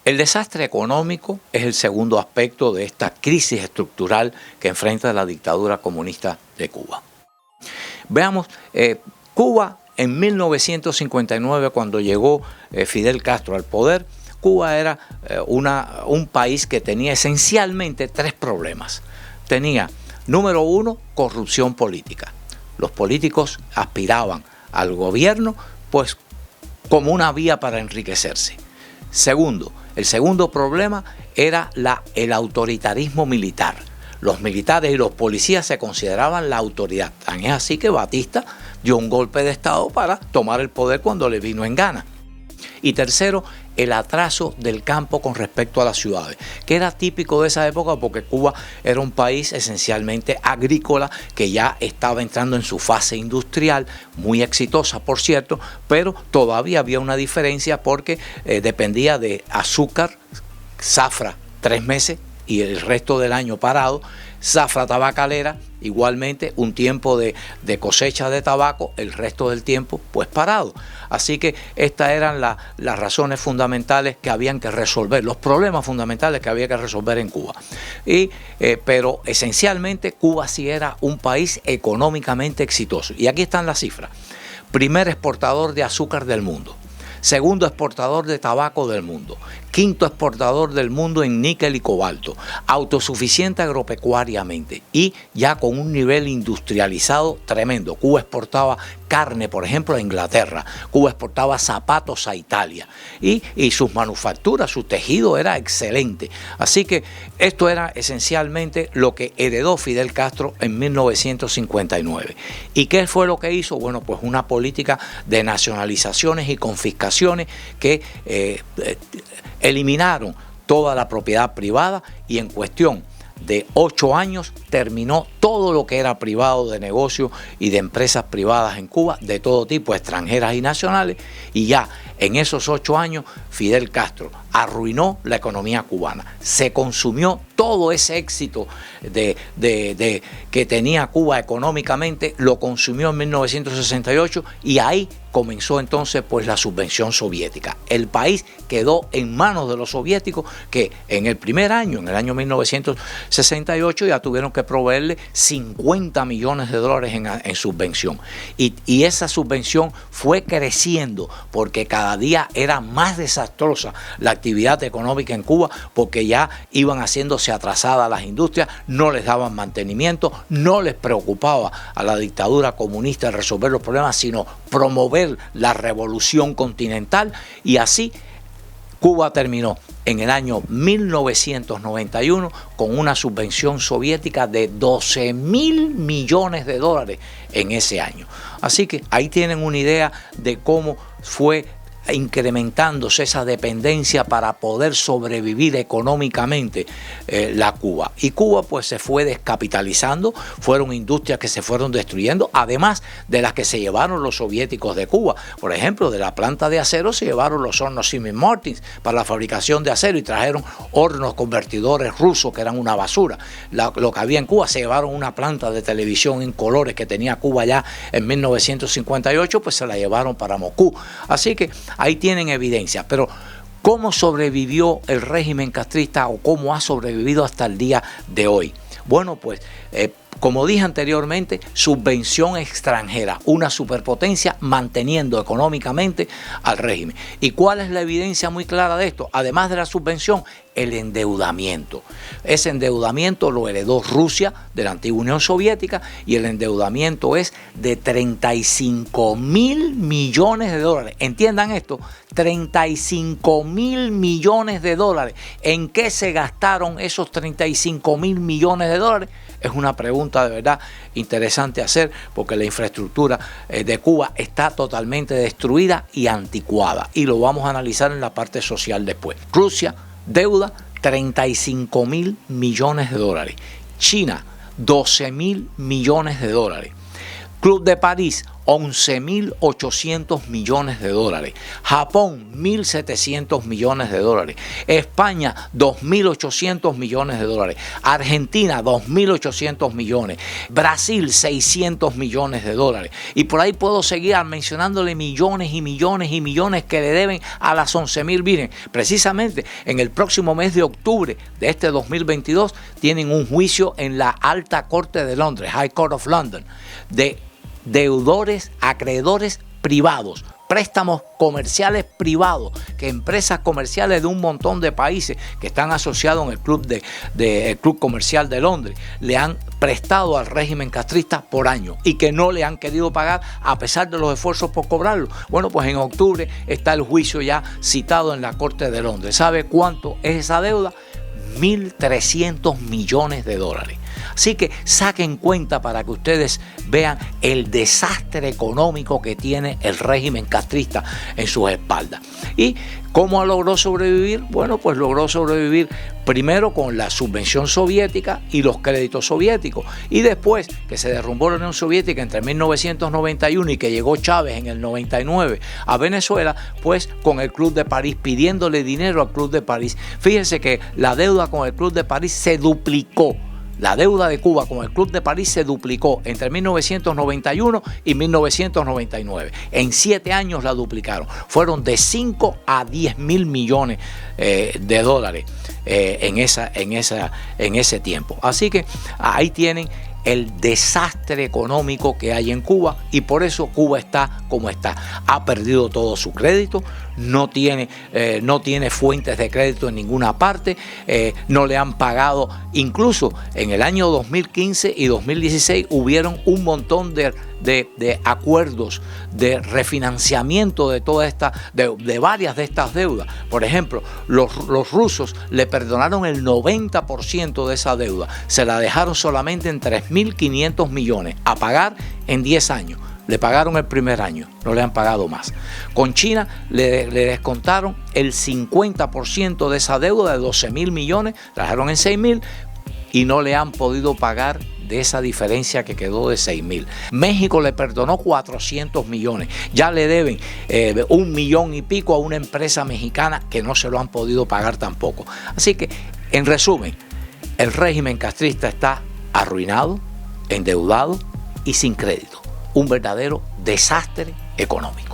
El desastre económico es el segundo aspecto de esta crisis estructural que enfrenta la dictadura comunista de Cuba. Veamos, Cuba en 1959, cuando llegó Fidel Castro al poder, Cuba era un país que tenía esencialmente tres problemas. Tenía, número uno, corrupción política. Los políticos aspiraban al gobierno pues como una vía para enriquecerse. Segundo, el segundo problema era el autoritarismo militar. Los militares y los policías se consideraban la autoridad. Tan es así que Batista dio un golpe de Estado para tomar el poder cuando le vino en gana. Y tercero, el atraso del campo con respecto a las ciudades, que era típico de esa época porque Cuba era un país esencialmente agrícola que ya estaba entrando en su fase industrial, muy exitosa por cierto, pero todavía había una diferencia porque dependía de azúcar, zafra 3 meses y el resto del año parado, zafra tabacalera, igualmente un tiempo de cosecha de tabaco, el resto del tiempo pues parado. Así que estas eran las razones fundamentales que habían que resolver, los problemas fundamentales que había que resolver en Cuba. Pero esencialmente Cuba sí era un país económicamente exitoso. Y aquí están las cifras. Primer exportador de azúcar del mundo. Segundo exportador de tabaco del mundo. Quinto exportador del mundo en níquel y cobalto. Autosuficiente agropecuariamente y ya con un nivel industrializado tremendo. Cuba exportaba carne, por ejemplo, a Inglaterra. Cuba exportaba zapatos a Italia. Y sus manufacturas, su tejido era excelente. Así que esto era esencialmente lo que heredó Fidel Castro en 1959. ¿Y qué fue lo que hizo? Bueno, pues una política de nacionalizaciones y confiscaciones que eliminaron toda la propiedad privada y en cuestión de 8 años terminó todo lo que era privado de negocio y de empresas privadas en Cuba de todo tipo, extranjeras y nacionales, y ya en esos 8 años Fidel Castro arruinó la economía cubana. Se consumió todo ese éxito que tenía Cuba económicamente, lo consumió en 1968 y ahí comenzó entonces pues la subvención soviética. El país quedó en manos de los soviéticos que en el primer año, en el año 1968, ya tuvieron que proveerle 50 millones de dólares en subvención. Y esa subvención fue creciendo porque cada día era más desastrosa la actividad económica en Cuba porque ya iban haciéndose atrasadas las industrias, no les daban mantenimiento, no les preocupaba a la dictadura comunista resolver los problemas, sino promover la revolución continental, y así Cuba terminó en el año 1991 con una subvención soviética de 12.000 millones de dólares en ese año. Así que ahí tienen una idea de cómo fue incrementándose esa dependencia para poder sobrevivir económicamente la Cuba. Y Cuba pues se fue descapitalizando, fueron industrias que se fueron destruyendo, además de las que se llevaron los soviéticos de Cuba. Por ejemplo, de la planta de acero se llevaron los hornos Siemens Martins para la fabricación de acero y trajeron hornos convertidores rusos que eran una basura. Lo que había en Cuba, se llevaron una planta de televisión en colores que tenía Cuba ya en 1958, pues se la llevaron para Moscú. Así que ahí tienen evidencia, pero ¿cómo sobrevivió el régimen castrista o cómo ha sobrevivido hasta el día de hoy? Bueno, pues como dije anteriormente, subvención extranjera, una superpotencia manteniendo económicamente al régimen. ¿Y cuál es la evidencia muy clara de esto? Además de la subvención, el endeudamiento. Ese endeudamiento lo heredó Rusia de la antigua Unión Soviética y el endeudamiento es de 35.000 millones de dólares. Entiendan esto, 35.000 millones de dólares. ¿En qué se gastaron esos 35.000 millones de dólares? Es una pregunta de verdad interesante hacer porque la infraestructura de Cuba está totalmente destruida y anticuada y lo vamos a analizar en la parte social después. Rusia, deuda 35.000 millones de dólares. China, 12.000 millones de dólares. Club de París, 11.800 millones de dólares. Japón, 1.700 millones de dólares. España, 2.800 millones de dólares. Argentina, 2.800 millones. Brasil, 600 millones de dólares. Y por ahí puedo seguir mencionándole millones y millones y millones que le deben a las 11.000. Miren, precisamente en el próximo mes de octubre de este 2022 tienen un juicio en la Alta Corte de Londres, High Court of London, de deudores, acreedores privados, préstamos comerciales privados, que empresas comerciales de un montón de países que están asociados en el Club Comercial de Londres le han prestado al régimen castrista por años y que no le han querido pagar a pesar de los esfuerzos por cobrarlo. Bueno, pues en octubre está el juicio ya citado en la Corte de Londres. ¿Sabe cuánto es esa deuda? 1.300 millones de dólares. Así que saquen cuenta para que ustedes vean el desastre económico que tiene el régimen castrista en sus espaldas. ¿Y cómo logró sobrevivir? Bueno, pues logró sobrevivir primero con la subvención soviética y los créditos soviéticos. Y después que se derrumbó la Unión Soviética entre 1991 y que llegó Chávez en el 99 a Venezuela, pues con el Club de París, pidiéndole dinero al Club de París. Fíjense que la deuda con el Club de París se duplicó. La deuda de Cuba con el Club de París se duplicó entre 1991 y 1999. En 7 años la duplicaron. Fueron de 5 a 10.000 millones de dólares en ese tiempo. Así que ahí tienen el desastre económico que hay en Cuba y por eso Cuba está como está. Ha perdido todo su crédito, no tiene fuentes de crédito en ninguna parte, no le han pagado. Incluso en el año 2015 y 2016 hubieron un montón de acuerdos de refinanciamiento de de varias de estas deudas. Por ejemplo, los rusos le perdonaron el 90% de esa deuda, se la dejaron solamente en 3.500 millones a pagar en 10 años. Le pagaron el primer año, no le han pagado más. Con China le descontaron el 50% de esa deuda de 12.000 millones, la dejaron en 6.000 y no le han podido pagar de esa diferencia que quedó de 6.000. México le perdonó 400 millones. Ya le deben 1 millón y pico a una empresa mexicana que no se lo han podido pagar tampoco. Así que, en resumen, el régimen castrista está arruinado, endeudado y sin crédito. Un verdadero desastre económico.